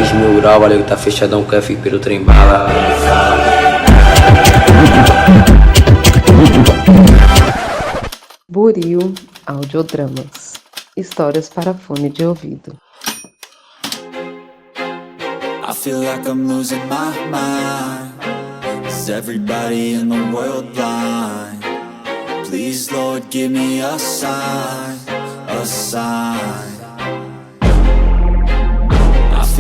10 mil grau, valeu que tá fechadão com F pelo trem bala. Buril Audiodramas. Histórias para fone de ouvido. I feel like I'm losing my mind. Is everybody in the world blind? Please, Lord, give me a sign, a sign.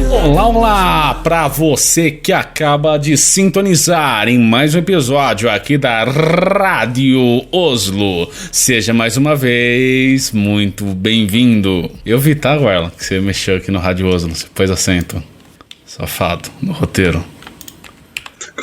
Olá, olá! Para você que acaba de sintonizar em mais um episódio aqui da Rádio Oslo, seja mais uma vez muito bem-vindo. Eu vi, tá, Guarla, que você mexeu aqui no Rádio Oslo, você pôs acento. Safado, no roteiro.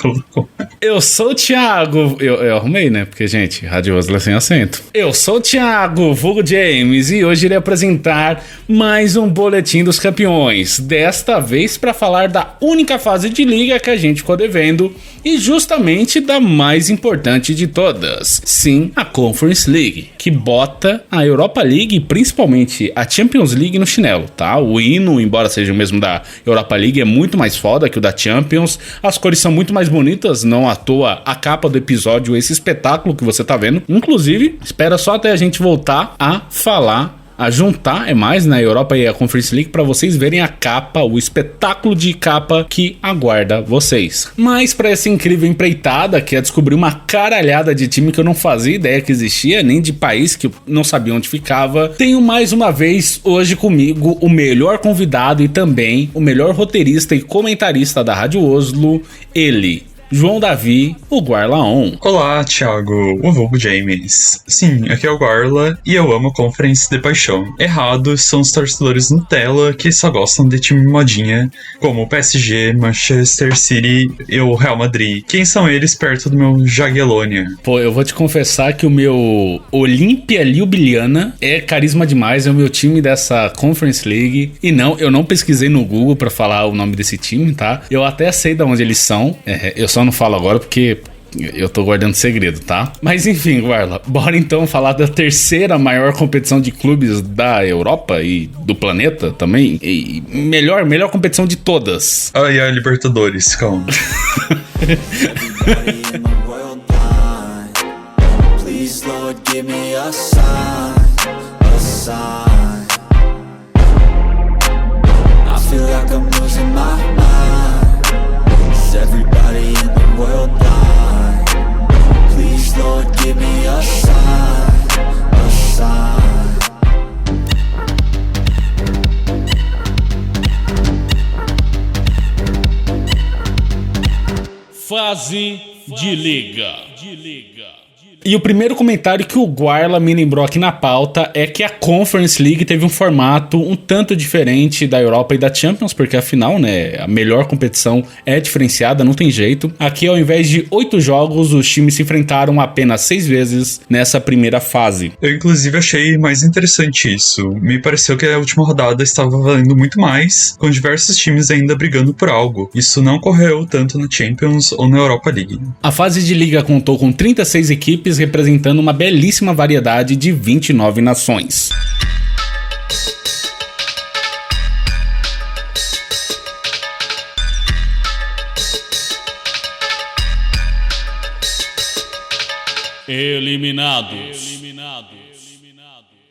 Colocou. Eu sou o Thiago. Eu arrumei, né? Porque, gente, Rádio Oslo é sem acento. Eu sou o Thiago, vulgo James, e hoje irei apresentar mais um Boletim dos Campeões. Desta vez para falar da única fase de liga que a gente ficou devendo e justamente da mais importante de todas. Sim, a Conference League, que bota a Europa League e principalmente a Champions League no chinelo, tá? O hino, embora seja o mesmo da Europa League, é muito mais foda que o da Champions. As cores são muito mais bonitas, não à toa a capa do episódio, esse espetáculo que você tá vendo. Inclusive, espera só até a gente voltar a falar, a juntar mais na Europa e a Conference League para vocês verem a capa, o espetáculo de capa que aguarda vocês. Mas para essa incrível empreitada, que é descobrir uma caralhada de time que eu não fazia ideia que existia, nem de país que eu não sabia onde ficava, tenho mais uma vez hoje comigo o melhor convidado e também o melhor roteirista e comentarista da Rádio Oslo, ele, João Davi, o Guarlaon. Olá, Thiago, o vulgo James. Sim, aqui é o Guarla e eu amo Conference de paixão. Errados são os torcedores Nutella que só gostam de time modinha, como o PSG, Manchester City e o Real Madrid. Quem são eles perto do meu Jagiellonia? Pô, eu vou te confessar que o meu Olimpia Ljubljana é carisma demais, é o meu time dessa Conference League. E não, eu não pesquisei no Google pra falar o nome desse time, tá? Eu até sei de onde eles são, eu só não falo agora porque eu tô guardando segredo, tá? Mas enfim, Guarla, bora então falar da terceira maior competição de clubes da Europa e do planeta também. E melhor competição de todas. Ai, ai, Libertadores, calma. Please, Lord, give me a sign, a sign. I feel like I'm losing my mind. Is everybody in the world blind? Please, Lord, give me a sign, a sign. Fase de liga. E o primeiro comentário que o Guarla me lembrou aqui na pauta é que a Conference League teve um formato um tanto diferente da Europa e da Champions, porque afinal, né, a melhor competição é diferenciada, não tem jeito. Aqui, ao invés de 8 jogos, os times se enfrentaram apenas 6 vezes nessa primeira fase. Eu, inclusive, achei mais interessante isso. Me pareceu que a última rodada estava valendo muito mais, com diversos times ainda brigando por algo. Isso não ocorreu tanto na Champions ou na Europa League. A fase de liga contou com 36 equipes, representando uma belíssima variedade de 29 nações. Eliminados.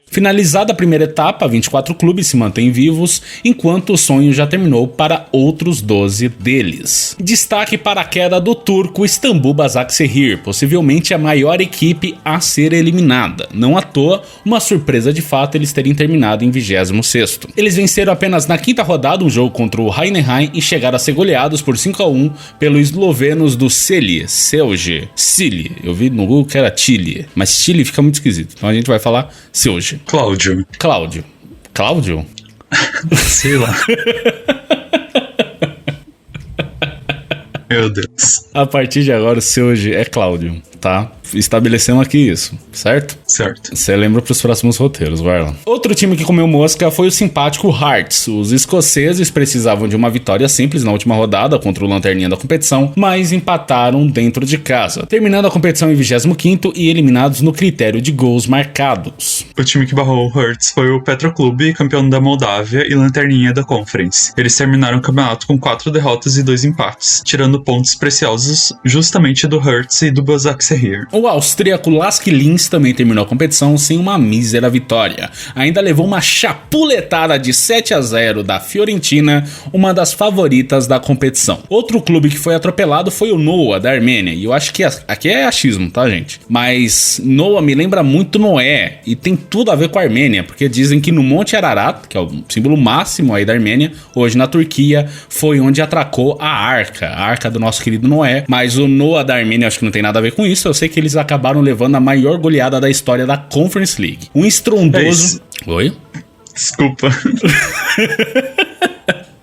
Finalizada a primeira etapa, 24 clubes se mantêm vivos, enquanto o sonho já terminou para outros 12 deles. Destaque para a queda do turco Istanbul Basaksehir, possivelmente a maior equipe a ser eliminada. Não à toa, uma surpresa de fato eles terem terminado em 26º. Eles venceram apenas na quinta rodada um jogo contra o Heidenheim e chegaram a ser goleados por 5-1 pelos eslovenos do Celje. Eu vi no Google que era Chile, mas Chile fica muito esquisito, então a gente vai falar Celje. Cláudio? Sei lá. Meu Deus. A partir de agora o seu hoje é Cláudio. tá? Estabelecemos aqui isso, certo? Certo. Você lembra pros próximos roteiros, Warlan. Outro time que comeu mosca foi o simpático Hearts. Os escoceses precisavam de uma vitória simples na última rodada contra o lanterninha da competição, mas empataram dentro de casa, terminando a competição em 25º e eliminados no critério de gols marcados. O time que barrou o Hearts foi o Petroclube, campeão da Moldávia e lanterninha da Conference. Eles terminaram o campeonato com 4 derrotas e 2 empates, tirando pontos preciosos justamente do Hearts e do Başakşehir. O austríaco Lask Linz também terminou a competição sem uma mísera vitória. Ainda levou uma chapuletada de 7-0 da Fiorentina, uma das favoritas da competição. Outro clube que foi atropelado foi o Noah, da Armênia. E eu acho que aqui é achismo, tá, gente? Mas Noah me lembra muito Noé. E tem tudo a ver com a Armênia, porque dizem que no Monte Ararat, que é o símbolo máximo aí da Armênia, hoje na Turquia, foi onde atracou a arca do nosso querido Noé. Mas o Noah da Armênia acho que não tem nada a ver com isso. Eu sei que eles acabaram levando a maior goleada da história da Conference League. Um estrondoso... Oi? Desculpa.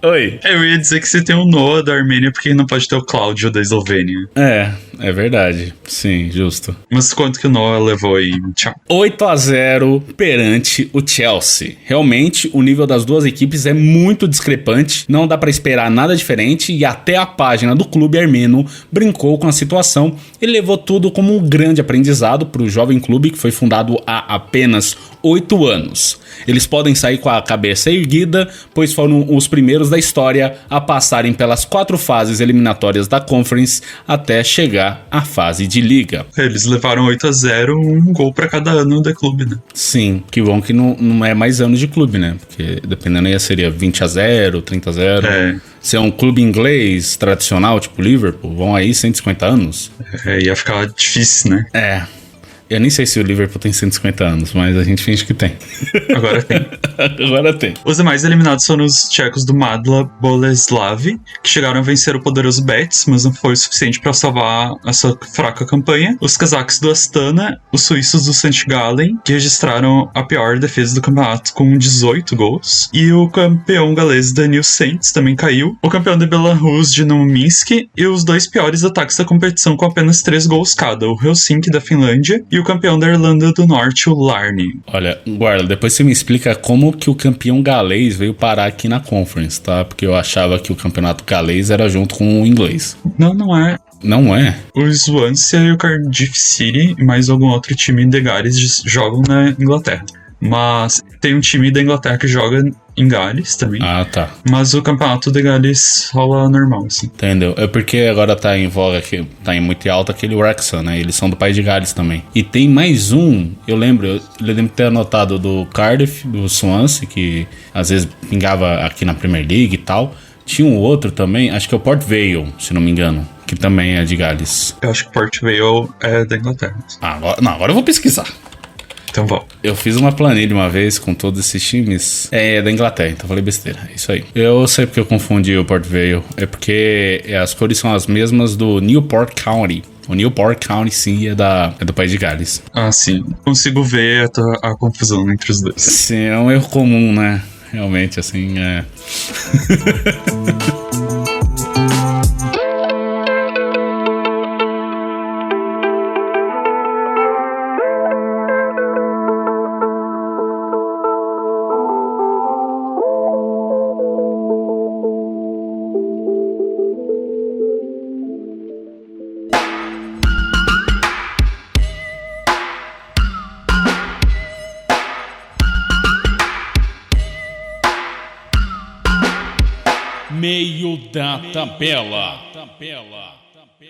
Oi. Eu ia dizer que você tem o Noah da Armênia porque não pode ter o Cláudio da Eslovênia. É verdade. Sim, justo. Mas quanto que o Noah levou aí? Tchau. 8-0 perante o Chelsea. Realmente, o nível das duas equipes é muito discrepante, não dá pra esperar nada diferente e até a página do clube armeno brincou com a situação e levou tudo como um grande aprendizado pro jovem clube que foi fundado há apenas 8 anos. Eles podem sair com a cabeça erguida, pois foram os primeiros da história a passarem pelas 4 fases eliminatórias da Conference até chegar à fase de liga. Eles levaram 8-0, um gol pra cada ano da clube, né? Sim, que bom que não é mais ano de clube, né? Porque dependendo aí seria 20-0, 30-0. É. Se é um clube inglês tradicional, tipo Liverpool, vão aí 150 anos. Ia ficar difícil, né? É. Eu nem sei se o Liverpool tem 150 anos, mas a gente finge que tem. Agora tem. Agora tem. Os demais eliminados foram os tchecos do Madla Boleslav, que chegaram a vencer o poderoso Betis, mas não foi o suficiente para salvar a sua fraca campanha. Os cazaques do Astana, os suíços do St. Gallen, que registraram a pior defesa do campeonato com 18 gols. E o campeão galês Daniel Saints também caiu. O campeão de Belarus, Dinamo Minsk, e os 2 piores ataques da competição com apenas 3 gols cada, o Helsinki da Finlândia e o campeão da Irlanda do Norte, o Larne. Olha, Guarda, depois você me explica como que o campeão galês veio parar aqui na Conference, tá? Porque eu achava que o campeonato galês era junto com o inglês. Não é. Não é? O Swansea e o Cardiff City e mais algum outro time de Gales jogam na Inglaterra. Mas tem um time da Inglaterra que joga em Gales também. Ah, tá. Mas o campeonato de Gales rola normal, assim. Entendeu? É porque agora tá em voga, tá em muito alta aquele Wrexham, né? Eles são do País de Gales também. E tem mais um, eu lembro de ter anotado do Cardiff, do Swansea, que às vezes pingava aqui na Premier League e tal. Tinha um outro também, acho que é o Port Vale, se não me engano, que também é de Gales. Eu acho que Port Vale é da Inglaterra. Agora eu vou pesquisar. Então vamos. Eu fiz uma planilha uma vez com todos esses times. É da Inglaterra, então eu falei besteira. É isso aí. Eu sei porque eu confundi o Port Vale. É porque as cores são as mesmas do Newport County. O Newport County, sim, é do País de Gales. Ah, sim. Consigo ver a confusão entre os dois. Sim, é um erro comum, né? Realmente, assim, é... Meio da tabela.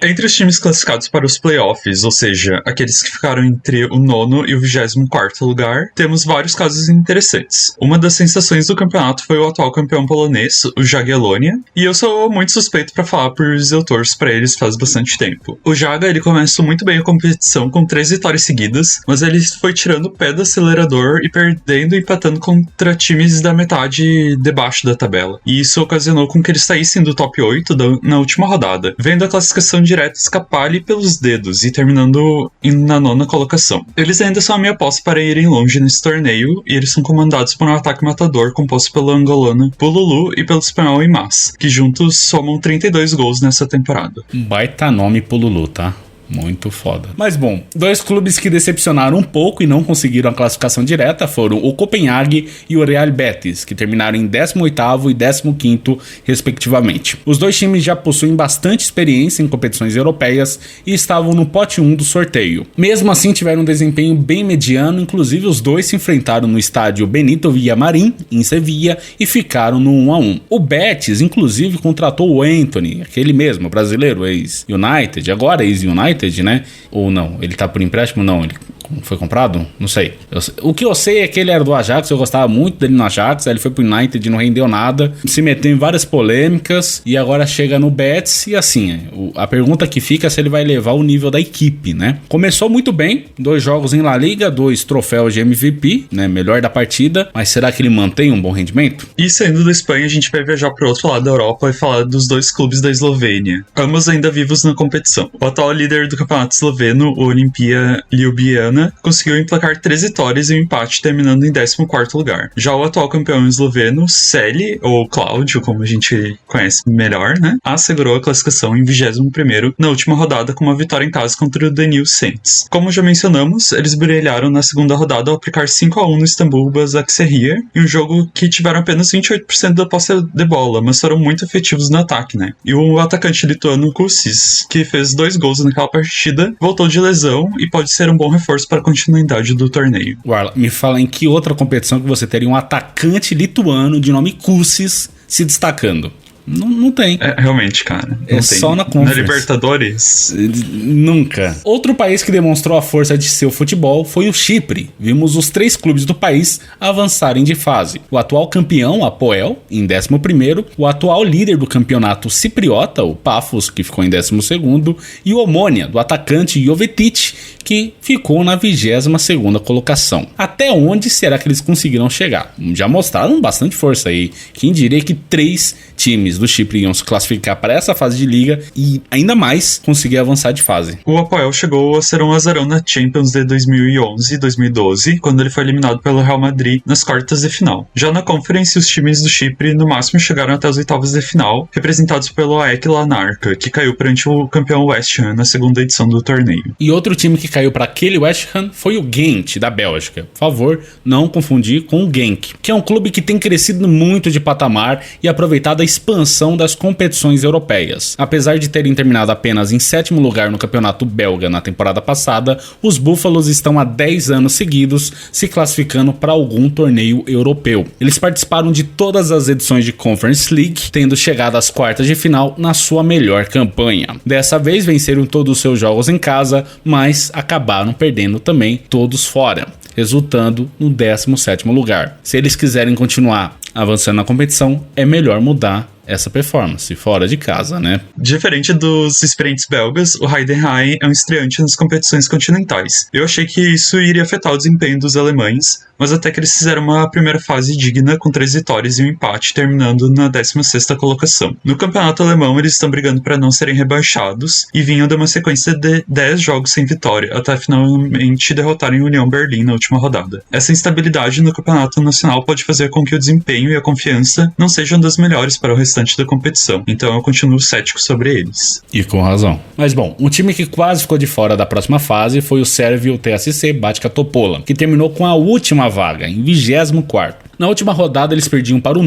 Entre os times classificados para os playoffs, ou seja, aqueles que ficaram entre o 9º e o 24º lugar, temos vários casos interessantes. Uma das sensações do campeonato foi o atual campeão polonês, o Jagiellonia, e eu sou muito suspeito para falar, pois eu torço para eles faz bastante tempo. O Jaga, ele começou muito bem a competição com 3 vitórias seguidas, mas ele foi tirando o pé do acelerador e perdendo e empatando contra times da metade debaixo da tabela. E isso ocasionou com que eles saíssem do top 8 na última rodada, vendo a classificação direta escapar ali pelos dedos e terminando na 9ª colocação. Eles ainda são a minha aposta para irem longe nesse torneio e eles são comandados por um ataque matador composto pelo angolano Pululu e pelo espanhol Imaz, que juntos somam 32 gols nessa temporada. Baita nome Pululu, tá? Muito foda. Mas bom, 2 clubes que decepcionaram um pouco e não conseguiram a classificação direta foram o Copenhague e o Real Betis, que terminaram em 18º e 15º respectivamente. Os 2 times já possuem bastante experiência em competições europeias e estavam no pote 1 do sorteio. Mesmo assim tiveram um desempenho bem mediano, inclusive os 2 se enfrentaram no estádio Benito Villamarín, em Sevilla, e ficaram no 1-1. O Betis, inclusive, contratou o Antony, aquele mesmo, brasileiro, ex-United, agora ex-United, né? Ou não, ele tá por empréstimo? Não, ele foi comprado? Não sei. O que eu sei é que ele era do Ajax, eu gostava muito dele no Ajax, aí ele foi pro United e não rendeu nada, se meteu em várias polêmicas e agora chega no Betis e assim, a pergunta que fica é se ele vai levar o nível da equipe, né? Começou muito bem, 2 jogos em La Liga, 2 troféus de MVP, né? Melhor da partida, mas será que ele mantém um bom rendimento? E saindo da Espanha, a gente vai viajar pro outro lado da Europa e falar dos 2 clubes da Eslovênia, ambos ainda vivos na competição. O atual líder do campeonato esloveno, o Olimpia Ljubljana, conseguiu emplacar 3 vitórias e um empate, terminando em 14º lugar. Já o atual campeão esloveno, Celje, ou Cláudio, como a gente conhece melhor, né, assegurou a classificação em 21º na última rodada com uma vitória em casa contra o Danil Saints. Como já mencionamos, eles brilharam na segunda rodada ao aplicar 5-1 no Istambul Başakşehir, em um jogo que tiveram apenas 28% da posse de bola, mas foram muito efetivos no ataque, né. E o atacante lituano Kusis, que fez 2 gols naquela partida, voltou de lesão e pode ser um bom reforço para a continuidade do torneio. Warla, me fala em que outra competição que você teria um atacante lituano de nome Kusis se destacando? Não tem. Realmente, cara. É só na Conference. Na Libertadores? Nunca. Outro país que demonstrou a força de seu futebol foi o Chipre. Vimos os 3 clubes do país avançarem de fase. O atual campeão, Apoel, em 11º. O atual líder do campeonato cipriota, o Pafos, que ficou em 12º. E o Omônia, do atacante Jovetic, que ficou na 22ª colocação. Até onde será que eles conseguirão chegar? Já mostraram bastante força aí. Quem diria que 3 times do Chipre iam se classificar para essa fase de liga e ainda mais conseguir avançar de fase. O Apoel chegou a ser um azarão na Champions de 2011 e 2012, quando ele foi eliminado pelo Real Madrid nas quartas de final. Já na Conference, os times do Chipre no máximo chegaram até as oitavas de final, representados pelo AEK Larnaca, que caiu perante o campeão West Ham na segunda edição do torneio. E outro time que caiu para aquele West Ham foi o Gent, da Bélgica. Por favor, não confundir com o Genk, que é um clube que tem crescido muito de patamar e aproveitado a expansão das competições europeias. Apesar de terem terminado apenas em 7º lugar no campeonato belga na temporada passada, os Búfalos estão há 10 anos seguidos se classificando para algum torneio europeu. Eles participaram de todas as edições de Conference League, tendo chegado às quartas de final na sua melhor campanha. Dessa vez venceram todos os seus jogos em casa, mas acabaram perdendo também todos fora, resultando no 17º lugar. Se eles quiserem continuar avançando na competição, é melhor mudar essa performance fora de casa, né? Diferente dos experientes belgas, o Heidenheim é um estreante nas competições continentais. Eu achei que isso iria afetar o desempenho dos alemães, mas até que eles fizeram uma primeira fase digna com 3 vitórias e um empate, terminando na 16ª colocação. No campeonato alemão, eles estão brigando para não serem rebaixados e vinham de uma sequência de 10 jogos sem vitória, até finalmente derrotarem o União Berlim na última rodada. Essa instabilidade no campeonato nacional pode fazer com que o desempenho e a confiança não sejam das melhores para o restante da competição, então eu continuo cético sobre eles. E com razão. Mas bom, um time que quase ficou de fora da próxima fase foi o sérvio TSC Bačka Topola, que terminou com a última vaga, em 24º. Na última rodada eles perdiam para o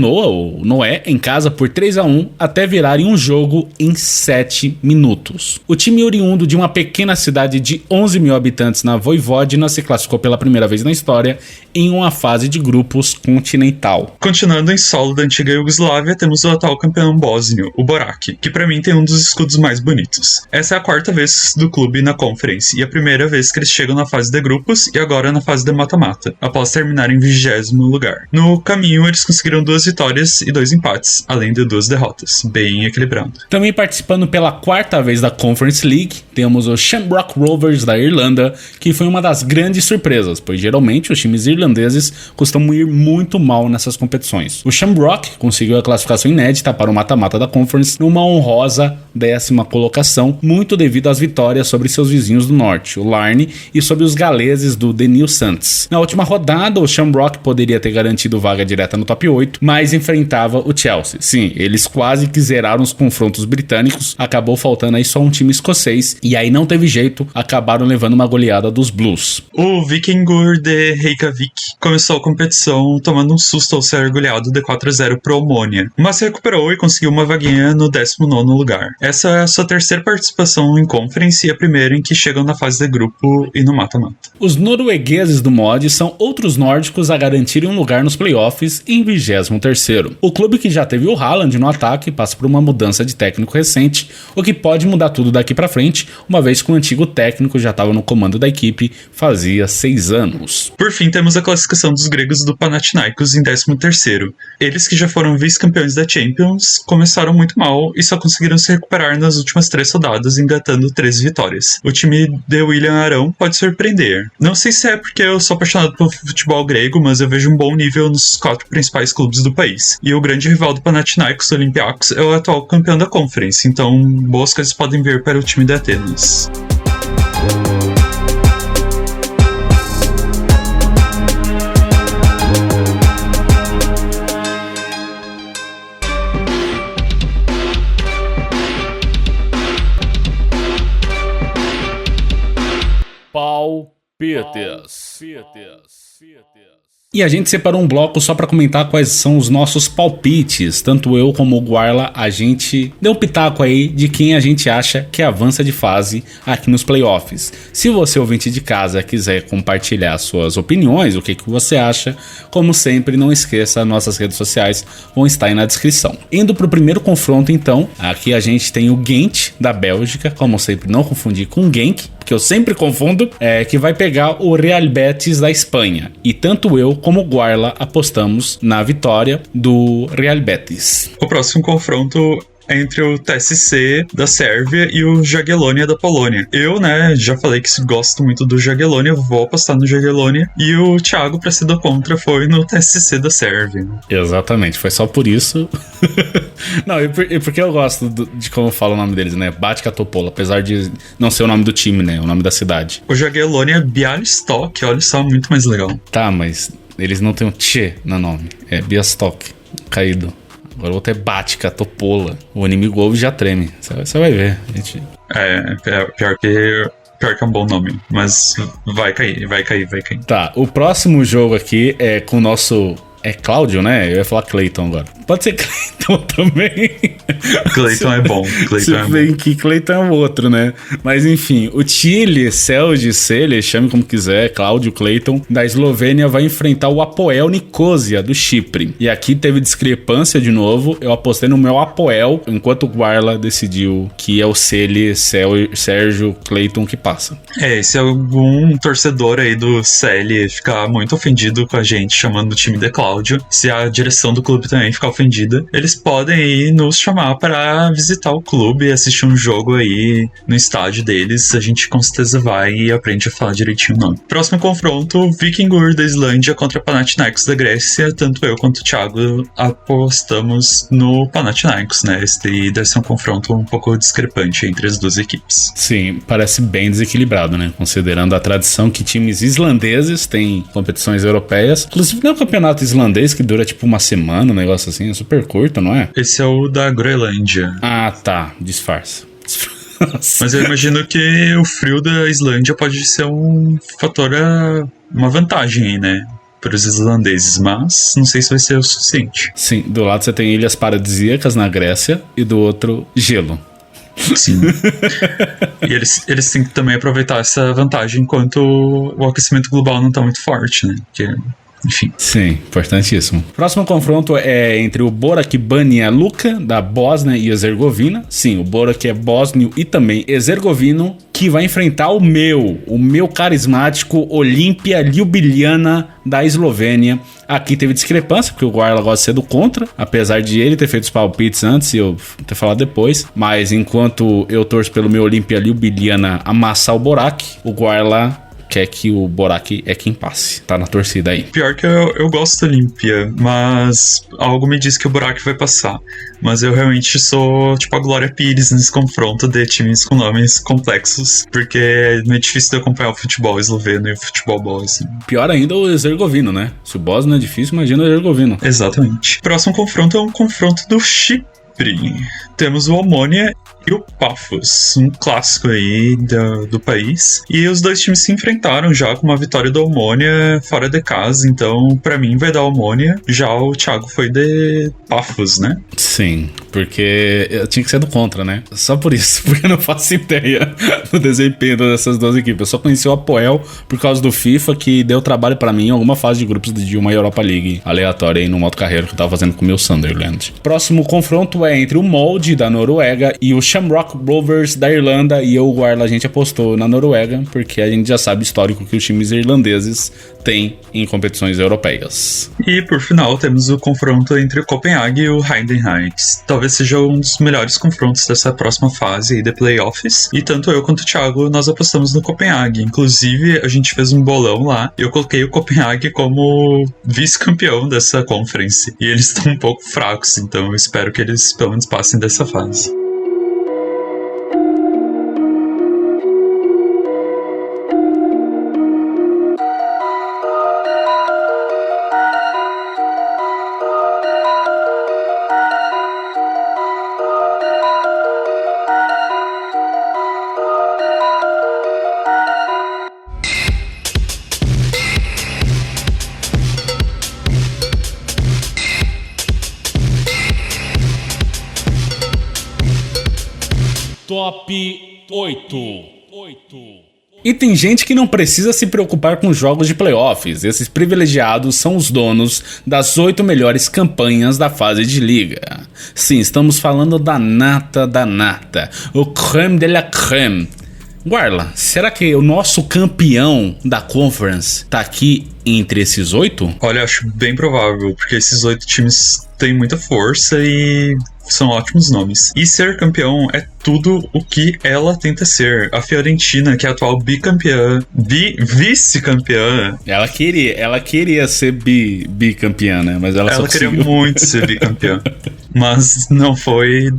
Noé, em casa por 3-1, até virarem um jogo em 7 minutos. O time oriundo de uma pequena cidade de 11 mil habitantes na Voivodina se classificou pela primeira vez na história em uma fase de grupos continental. Continuando em solo da antiga Iugoslávia, temos o atual campeão bósnio, o Borac, que para mim tem um dos escudos mais bonitos. Essa é a 4ª vez do clube na Conference e a primeira vez que eles chegam na fase de grupos e agora na fase de mata-mata, após terminar em 20º lugar. No caminho, eles conseguiram 2 vitórias e 2 empates, além de 2 derrotas, bem equilibrado. Também participando pela 4ª vez da Conference League, temos o Shamrock Rovers da Irlanda, que foi uma das grandes surpresas, pois geralmente os times irlandeses tailandeses costumam ir muito mal nessas competições. O Shamrock conseguiu a classificação inédita para o mata-mata da Conference numa honrosa 10ª colocação, muito devido às vitórias sobre seus vizinhos do norte, o Larne, e sobre os galeses do The New Saints. Na última rodada, o Shamrock poderia ter garantido vaga direta no top 8, mas enfrentava o Chelsea. Sim, eles quase que zeraram os confrontos britânicos, acabou faltando aí só um time escocês, e aí não teve jeito, acabaram levando uma goleada dos Blues. O Vikingur de Reykjavik começou a competição tomando um susto ao ser goleado de 4-0 pro Omonia, mas se recuperou e conseguiu uma vaguinha no 19º lugar. Essa é a sua terceira participação em Conference e a primeira em que chegam na fase de grupo e no mata-mata. Os noruegueses do mod são outros nórdicos a garantirem um lugar nos playoffs em 23º. O clube que já teve o Haaland no ataque passa por uma mudança de técnico recente, o que pode mudar tudo daqui pra frente, uma vez que o antigo técnico já estava no comando da equipe fazia 6 anos. Por fim, temos a classificação dos gregos do Panathinaikos em 13º. Eles que já foram vice-campeões da Champions, começaram muito mal e só conseguiram se recuperar nas últimas 3 rodadas, engatando 13 vitórias. O time de William Arão pode surpreender. Não sei se é porque eu sou apaixonado pelo futebol grego, mas eu vejo um bom nível nos 4 principais clubes do país. E o grande rival do Panathinaikos, Olympiacos, é o atual campeão da Conference, então boas coisas podem vir para o time de Atenas. Palpites. E a gente separou um bloco só pra comentar quais são os nossos palpites. Tanto eu como o Guarla, a gente deu um pitaco aí de quem a gente acha que avança de fase aqui nos playoffs. Se você, ouvinte de casa, quiser compartilhar suas opiniões, o que você acha, como sempre, não esqueça, nossas redes sociais vão estar aí na descrição. Indo pro primeiro confronto, então, aqui a gente tem o Gent da Bélgica, como sempre, não confundir com Genk, que eu sempre confundo, que vai pegar o Real Betis da Espanha. E tanto eu como o Guarla apostamos na vitória do Real Betis. O próximo confronto é entre o TSC da Sérvia e o Jagiellonia da Polônia. Eu, já falei que gosto muito do Jagiellonia, vou apostar no Jagiellonia, e o Thiago, pra ser do contra, foi no TSC da Sérvia. Exatamente, foi só por isso. Não, e porque eu gosto de como fala o nome deles, Bačka Topola, apesar de não ser o nome do time, o nome da cidade. O Jagiellonia Bialystok, olha só, muito mais legal. Tá, mas eles não tem um tchê no nome, é Bialystok, caído. Agora o outro é Bačka Topola. O inimigo ouve e já treme. Você vai ver, gente. Pior que é um bom nome. Mas vai cair. Tá, o próximo jogo aqui é com o nosso... É Cláudio, né? Eu ia falar Clayton agora. Pode ser Clayton também. Clayton é bom. Se bem que Clayton é o outro, né? Mas enfim, o Chile, Celje, Celje, chame como quiser, Cláudio, Clayton, da Eslovênia vai enfrentar o Apoel Nicosia, do Chipre. E aqui teve discrepância de novo. Eu apostei no meu Apoel, enquanto o Guarla decidiu que é o Celje, Sérgio, Clayton que passa. Se algum torcedor aí do Celje ficar muito ofendido com a gente chamando o time de Cláudio, se a direção do clube também ficar ofendida, eles podem ir nos chamar para visitar o clube e assistir um jogo aí no estádio deles. A gente com certeza vai e aprende a falar direitinho o nome. Próximo confronto, Vikingur da Islândia contra Panathinaikos da Grécia. Tanto eu quanto o Thiago apostamos no Panathinaikos, Este deve ser um confronto um pouco discrepante entre as duas equipes. Sim, parece bem desequilibrado, Considerando a tradição que times islandeses têm competições europeias. Inclusive não é o campeonato islandês que dura tipo uma semana, um negócio assim, é super curto, não é? Esse é o da Groenlândia. Ah, tá, disfarça. Mas eu imagino que o frio da Islândia pode ser um fator, uma vantagem aí, para os islandeses, mas não sei se vai ser o suficiente. Sim, do lado você tem ilhas paradisíacas na Grécia e do outro gelo. Sim. E eles têm que também aproveitar essa vantagem enquanto o aquecimento global não está muito forte, Porque... enfim. Sim, importantíssimo. Próximo confronto é entre o Borac Banja Luka, da Bósnia e Herzegovina. Sim, o Borac é bósnio e também herzegovino, que vai enfrentar o meu carismático Olimpia Ljubljana da Eslovênia. Aqui teve discrepância, porque o Guarla gosta de ser do contra, apesar de ele ter feito os palpites antes e eu ter falado depois. Mas enquanto eu torço pelo meu Olimpia Ljubljana amassar o Borac, o Guarla quer que o Borac é quem passe. Tá na torcida aí. Pior que eu gosto do Olímpia, mas algo me diz que o Borac vai passar. Mas eu realmente sou tipo a Glória Pires nesse confronto de times com nomes complexos, porque é meio difícil de acompanhar o futebol esloveno e o futebol bósnio. Pior ainda o Herzegovino, né? Se o bósnio é difícil, imagina o Herzegovino. Exatamente. Próximo confronto é um confronto do Chipre. Temos o Omonia e o Paphos, um clássico aí do país. E os dois times se enfrentaram já com uma vitória do Omonia fora de casa, então pra mim vai dar Omonia. Já o Thiago foi de Paphos, né? Sim, porque eu tinha que ser do contra, né? Só por isso, porque eu não faço ideia do desempenho dessas duas equipes. Eu só conheci o Apoel por causa do FIFA, que deu trabalho pra mim em alguma fase de grupos de uma Europa League aleatória aí no modo carreira que eu tava fazendo com o meu Sunderland. Próximo confronto é entre o Molde da Noruega e o Shamrock Rovers da Irlanda, e eu, o Guarla, a gente apostou na Noruega, porque a gente já sabe o histórico que os times irlandeses têm em competições europeias. E por final temos o confronto entre o Copenhague e o Heidenheim. Talvez seja um dos melhores confrontos dessa próxima fase aí de playoffs, e tanto eu quanto o Thiago nós apostamos no Copenhague. Inclusive a gente fez um bolão lá e eu coloquei o Copenhague como vice-campeão dessa conference, e eles estão um pouco fracos, então eu espero que eles pelo menos passem dessa fase. Top 8. E tem gente que não precisa se preocupar com jogos de playoffs. Esses privilegiados são os donos das 8 melhores campanhas da fase de liga. Sim, estamos falando da nata da nata, o crème de la crème. Guarla, será que o nosso campeão da Conference tá aqui entre esses 8? Olha, acho bem provável, porque esses 8 times têm muita força e são ótimos nomes. E ser campeão é tudo o que ela tenta ser. A Fiorentina, que é a atual bicampeã, vice-campeã. Ela queria ser bicampeã, né? Mas ela só queria conseguiu. muito ser bicampeã. Mas não foi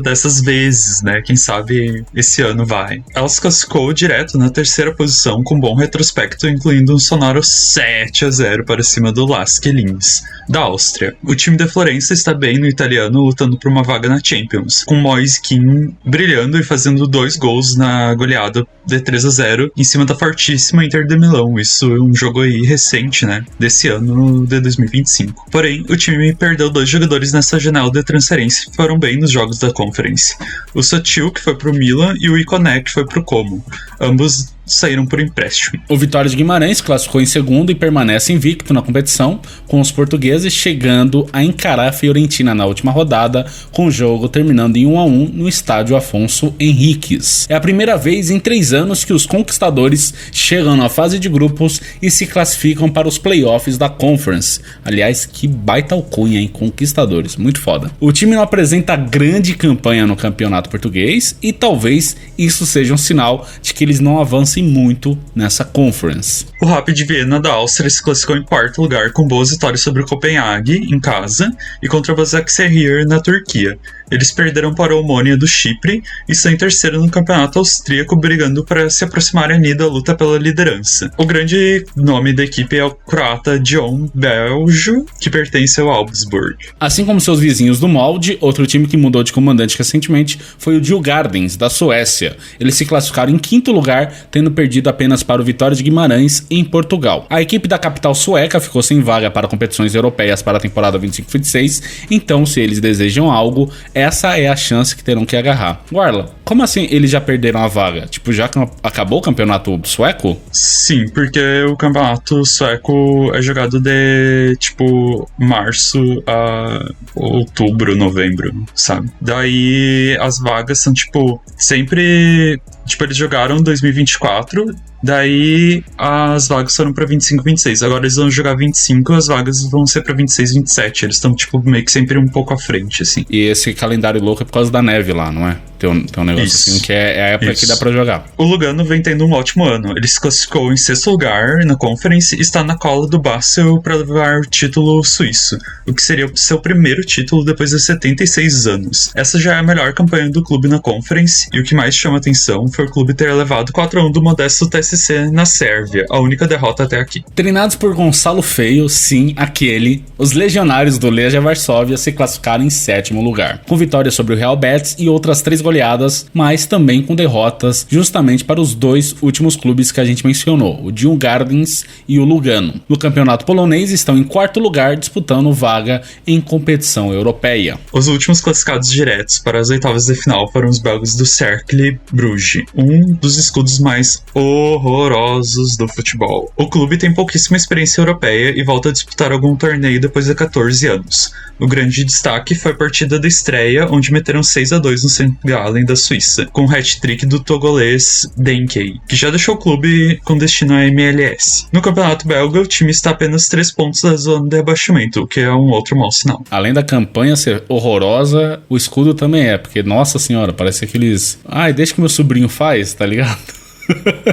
dessas vezes, né? Quem sabe esse ano vai. Ela se classificou direto na 3ª posição com bom retrospecto, incluindo um sonoro 7-0 para cima do Lask Linz, da Áustria. O time da Florença está bem no italiano, lutando por uma vaga na Champions, com Moise Kean brilhando e fazendo 2 gols na goleada de 3-0 em cima da fortíssima Inter de Milão. Isso é um jogo aí recente, né? Desse ano de 2025. Porém, o time perdeu 2 jogadores nessa janela de transferência que foram bem nos jogos da Conference. O Sotil, que foi pro Milan, e o Ikoné, que foi pro Como. Ambos saíram por empréstimo. O Vitória de Guimarães classificou em segundo e permanece invicto na competição, com os portugueses chegando a encarar a Fiorentina na última rodada, com o jogo terminando em 1-1 no estádio Afonso Henriques. É a primeira vez em 3 anos que os conquistadores chegam na fase de grupos e se classificam para os playoffs da Conference. Aliás, que baita alcunha, hein? Conquistadores, muito foda. O time não apresenta grande campanha no campeonato português e talvez isso seja um sinal de que eles não avancem muito nessa Conference. O Rapid Viena da Áustria se classificou em 4º lugar com boas vitórias sobre o Copenhague em casa e contra o Başakşehir na Turquia. Eles perderam para o Omonia do Chipre e estão em 3º no campeonato austríaco, brigando para se aproximarem ali da luta pela liderança. O grande nome da equipe é o croata John Beljo, que pertence ao Augsburg. Assim como seus vizinhos do molde, outro time que mudou de comandante recentemente foi o Djurgårdens, da Suécia. Eles se classificaram em 5º lugar, tendo perdido apenas para o Vitória de Guimarães em Portugal. A equipe da capital sueca ficou sem vaga para competições europeias para a temporada 25-26, então se eles desejam algo, essa é a chance que terão que agarrar. Guarla, como assim eles já perderam a vaga? Tipo, já que acabou o campeonato sueco? Sim, porque o campeonato sueco é jogado de, tipo, março a outubro, novembro, sabe? Daí as vagas são, tipo, sempre... Tipo, eles jogaram 2024 Daí as vagas foram pra 25 e 26. Agora eles vão jogar 25, as vagas vão ser pra 26 e 27. Eles estão, tipo, meio que sempre um pouco à frente, assim. E esse calendário louco é por causa da neve lá, não é? Tem um negócio assim que é a época que dá pra jogar. O Lugano vem tendo um ótimo ano. Ele se classificou em 6º lugar na Conference e está na cola do Basel para levar o título suíço, o que seria o seu primeiro título depois de 76 anos. Essa já é a melhor campanha do clube na Conference, e o que mais chama atenção foi o clube ter levado 4-1 do modesto TSC na Sérvia, a única derrota até aqui. Treinados por Gonçalo Feio, sim, aquele, os legionários do Legia Varsóvia se classificaram em 7º lugar, com vitória sobre o Real Betis e outras 3 goleadas, mas também com derrotas justamente para os 2 últimos clubes que a gente mencionou, o Djurgårdens e o Lugano. No campeonato polonês estão em 4º lugar, disputando vaga em competição europeia. Os últimos classificados diretos para as oitavas de final foram os belgas do Cercle Bruges, um dos escudos mais horrorosos do futebol. O clube tem pouquíssima experiência europeia e volta a disputar algum torneio depois de 14 anos. O grande destaque foi a partida da estreia, onde meteram 6-2 no St. Gallen da Suíça, com o hat-trick do togolês Denkey, que já deixou o clube com destino à MLS. No campeonato belga, o time está a apenas 3 pontos da zona de rebaixamento, o que é um outro mau sinal. Além da campanha ser horrorosa, o escudo também é, porque, nossa senhora, parece aqueles... Ai, deixa que meu sobrinho faz, tá ligado?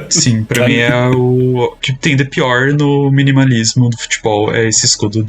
Sim, pra mim é o que tem de pior no minimalismo do futebol, é esse escudo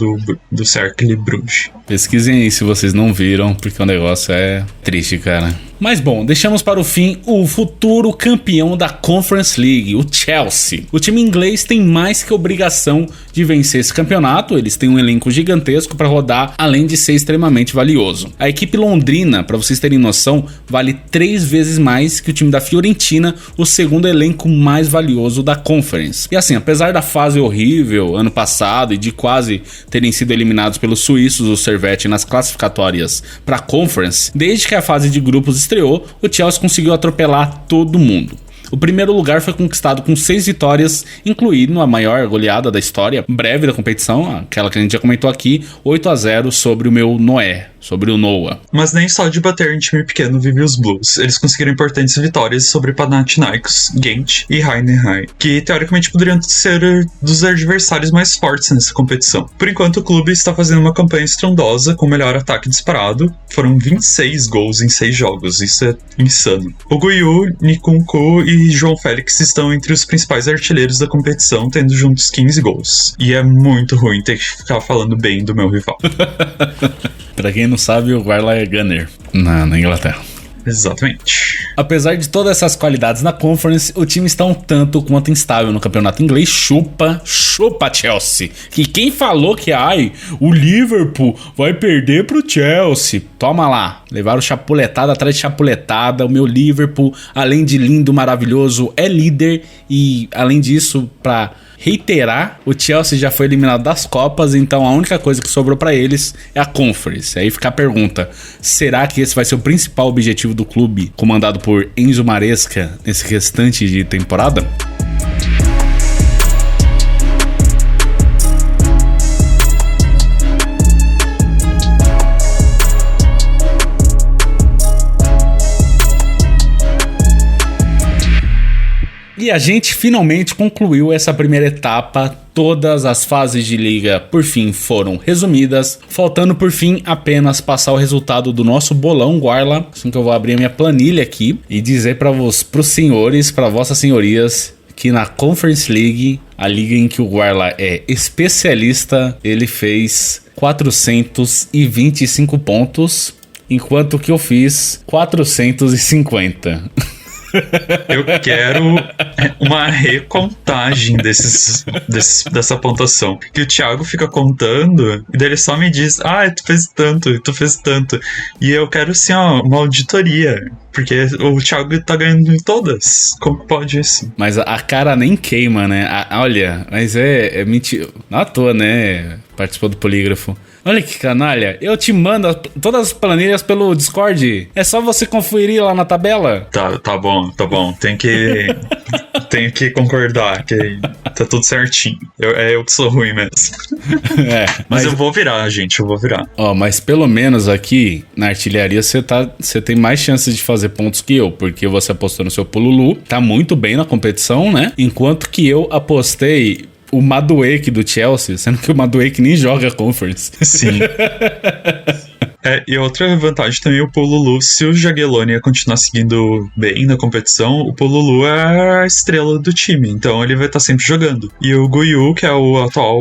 do Cercle Bruges. Pesquisem aí se vocês não viram, porque o negócio é triste, cara. Mas bom, deixamos para o fim o futuro campeão da Conference League, o Chelsea. O time inglês tem mais que obrigação de vencer esse campeonato, eles têm um elenco gigantesco para rodar, além de ser extremamente valioso. A equipe londrina, para vocês terem noção, vale 3 vezes mais que o time da Fiorentina, o segundo elenco mais valioso da Conference. E assim, apesar da fase horrível ano passado e de quase terem sido eliminados pelos suíços, o Servette, nas classificatórias para a Conference, desde que a fase de grupos estreou, o Chelsea conseguiu atropelar todo mundo. O primeiro lugar foi conquistado com 6 vitórias, incluindo a maior goleada da história breve da competição, aquela que a gente já comentou aqui, 8-0 sobre o meu Noé, sobre o Noah. Mas nem só de bater em time pequeno vive os Blues. Eles conseguiram importantes vitórias sobre Panathinaikos, Ghent e Heidenheim, que teoricamente poderiam ser dos adversários mais fortes nessa competição. Por enquanto, o clube está fazendo uma campanha estrondosa com o melhor ataque disparado. Foram 26 gols em 6 jogos, isso é insano. O Guiu, Nkunku e João Félix estão entre os principais artilheiros da competição, tendo juntos 15 gols. E é muito ruim ter que ficar falando bem do meu rival. Pra quem não sabe, o Guarla é gunner na Inglaterra. Exatamente. Apesar de todas essas qualidades na Conference, o time está um tanto quanto instável no campeonato inglês. Chupa Chelsea. Que quem falou que o Liverpool vai perder pro Chelsea? Toma lá. Levaram chapuletada atrás de chapuletada. O meu Liverpool, além de lindo, maravilhoso, é líder. E além disso, pra reiterar, o Chelsea já foi eliminado das Copas, então a única coisa que sobrou pra eles é a Conference. Aí fica a pergunta, será que esse vai ser o principal objetivo do clube, comandado por Enzo Maresca, nesse restante de temporada? E a gente finalmente concluiu essa primeira etapa. Todas as fases de liga, por fim, foram resumidas, faltando por fim apenas passar o resultado do nosso bolão Guarla. Assim que eu vou abrir a minha planilha aqui e dizer para os senhores, para vossas senhorias, que na Conference League, a liga em que o Guarla é especialista, ele fez 425 pontos, enquanto que eu fiz 450. Eu quero uma recontagem dessa pontuação. Que o Thiago fica contando e daí ele só me diz: tu fez tanto, tu fez tanto. E eu quero, assim, uma auditoria. Porque o Thiago tá ganhando em todas. Como pode isso? Mas a cara nem queima, né? Olha, mas é mentira. Não à toa, né? Participou do polígrafo. Olha que canalha, eu te mando todas as planilhas pelo Discord. É só você conferir lá na tabela. Tá bom. Tem que Tenho que concordar que tá tudo certinho. Eu que sou ruim mesmo. Mas eu vou virar, gente, eu vou virar. Ó, mas pelo menos aqui na artilharia você tem mais chances de fazer pontos que eu, porque você apostou no seu Pululu, tá muito bem na competição, né? Enquanto que eu apostei o Madueke do Chelsea, sendo que o Madueke nem joga Conference. Sim. E outra vantagem também é o Pululu. Se o Jagiellonian continuar seguindo bem na competição, o Pululu é a estrela do time, então ele vai estar sempre jogando. E o Guiu, que é o atual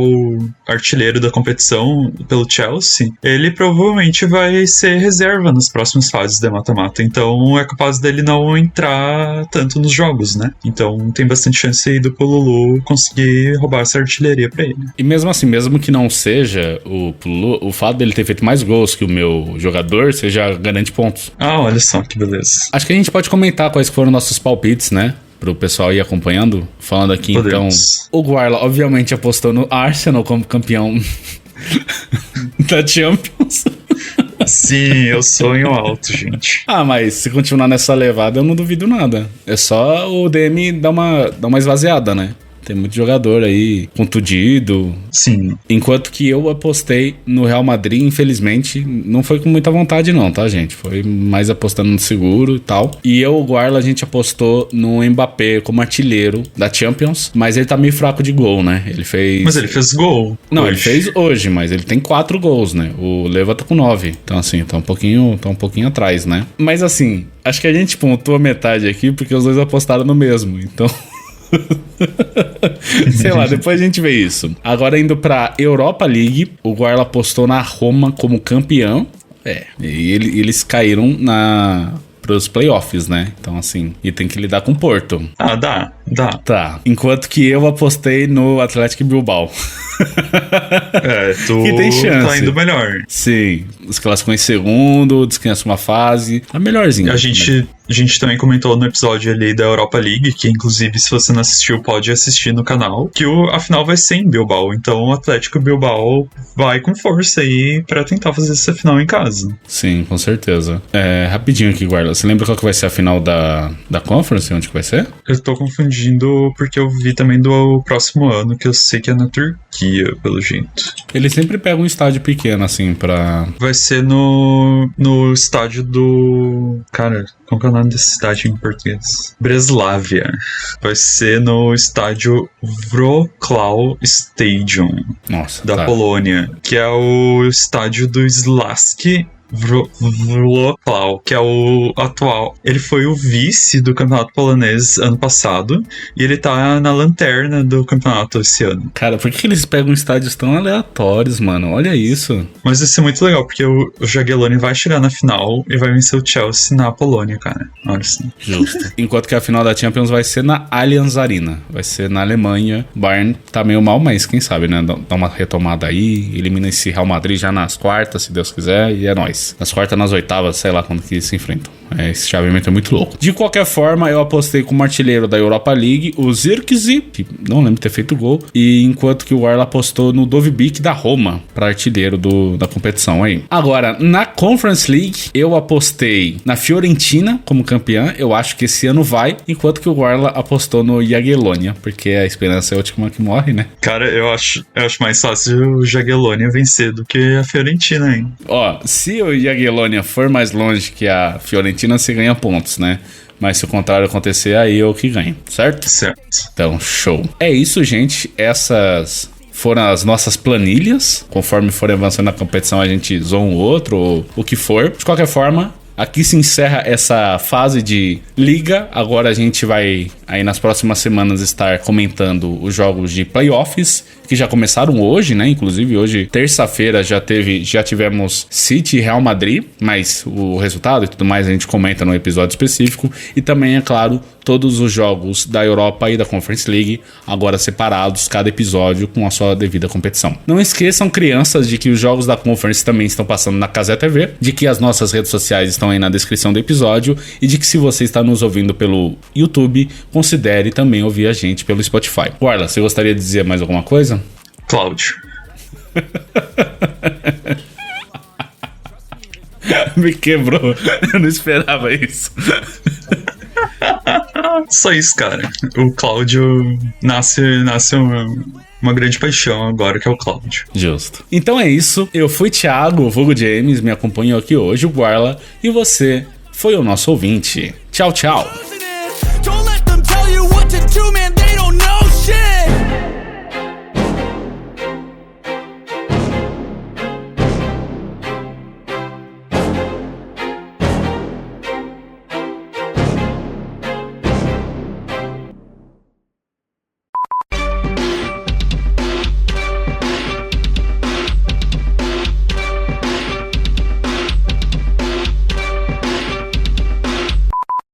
artilheiro da competição pelo Chelsea, ele provavelmente vai ser reserva nas próximas fases da mata-mata, então é capaz dele não entrar tanto nos jogos, né? Então tem bastante chance aí do Pululu conseguir roubar essa artilharia pra ele. E mesmo assim, mesmo que não seja o Pululu, o fato dele ter feito mais gols que o meu jogador, você já garante pontos. Ah, olha só, que beleza. Acho que a gente pode comentar quais foram nossos palpites, né? Pro pessoal ir acompanhando. Falando aqui, Podemos. Então, o Guarla obviamente apostou no Arsenal como campeão da Champions. Sim, eu sonho alto, gente. Ah, mas se continuar nessa levada, eu não duvido nada. É só o DM dar uma esvaziada, né? Tem muito jogador aí contundido. Sim. Enquanto que eu apostei no Real Madrid, infelizmente, não foi com muita vontade não, tá, gente? Foi mais apostando no seguro e tal. E eu, o Guarla, a gente apostou no Mbappé como artilheiro da Champions, mas ele tá meio fraco de gol, né? Ele fez... Mas ele fez gol. Não, hoje. ele fez hoje, mas ele tem 4 gols, né? O Leva tá com 9. Então, assim, tá um pouquinho atrás, né? Mas, assim, acho que a gente pontuou metade aqui porque os dois apostaram no mesmo, então... Sei lá, depois a gente vê isso. Agora indo pra Europa League, o Guarla apostou na Roma como campeão. E eles caíram pros playoffs, né? Então assim, e tem que lidar com o Porto. Ah, dá. Tá, enquanto que eu apostei no Atlético Bilbao. Tu que tem chance. Tá indo melhor. Sim, os classificou em segundo, descansa uma fase, tá melhorzinho. A gente também comentou no episódio ali da Europa League, que inclusive se você não assistiu, pode assistir no canal, que a final vai ser em Bilbao, então o Atlético Bilbao vai com força aí pra tentar fazer essa final em casa. Sim, com certeza. Rapidinho aqui, Guarda, você lembra qual que vai ser a final da Conference? Onde que vai ser? Eu tô confundindo porque eu vi também do próximo ano, que eu sei que é na Turquia, pelo jeito. Eles sempre pegam um estádio pequeno, assim, pra... Vai ser no estádio do... Cara, qual que é o nome desse estádio em português? Breslávia. Vai ser no estádio Wrocław Stadium. Nossa, da Polônia, que é o estádio do Śląsk Wrocław, que é o atual. Ele foi o vice do campeonato polonês ano passado e ele tá na lanterna do campeonato esse ano. Cara, por que eles pegam estádios tão aleatórios, mano? Olha isso. Mas vai ser muito legal, porque o Jagiellonian vai chegar na final e vai vencer o Chelsea na Polônia, cara. Olha assim. Justo. Enquanto que a final da Champions vai ser na Allianz Arena. Vai ser na Alemanha. Bayern tá meio mal, mas quem sabe, né? Dá uma retomada aí, elimina esse Real Madrid já nas quartas, se Deus quiser, e é nóis. Nas quartas, nas oitavas, sei lá quando que se enfrentam. Esse chaveamento é muito louco. De qualquer forma, eu apostei como artilheiro da Europa League o Zirkzee, que não lembro de ter feito gol, e enquanto que o Guarla apostou no Dovbyk da Roma para artilheiro da competição aí. Agora, na Conference League, eu apostei na Fiorentina como campeã. Eu acho que esse ano vai, enquanto que o Guarla apostou no Jagiellonian, porque a esperança é a última que morre, né? Cara, eu acho mais fácil o Jagiellonian vencer do que a Fiorentina, hein? Ó, se o Jagiellonian for mais longe que a Fiorentina, você ganha pontos, né? Mas se o contrário acontecer, aí eu que ganho, certo? Certo. Então, show. É isso, gente. Essas foram as nossas planilhas. Conforme for avançando na competição, a gente zoa um outro, ou o que for. De qualquer forma, aqui se encerra essa fase de liga. Agora a gente vai, aí nas próximas semanas, estar comentando os jogos de playoffs, que já começaram hoje, né? Inclusive hoje, terça-feira, já tivemos City e Real Madrid, mas o resultado e tudo mais a gente comenta no episódio específico. E também, é claro, todos os jogos da Europa e da Conference League, agora separados, cada episódio com a sua devida competição. Não esqueçam, crianças, de que os jogos da Conference também estão passando na Cazé TV, de que as nossas redes sociais estão aí na descrição do episódio e de que se você está nos ouvindo pelo YouTube, considere também ouvir a gente pelo Spotify. Guarda, você gostaria de dizer mais alguma coisa? Cláudio. Me quebrou. Eu não esperava isso. Só isso, cara. O Cláudio nasce uma grande paixão agora, que é o Cláudio. Justo. Então é isso. Eu fui Thiago, o vulgo James, me acompanhou aqui hoje, o Guarla, e você foi o nosso ouvinte. Tchau, tchau.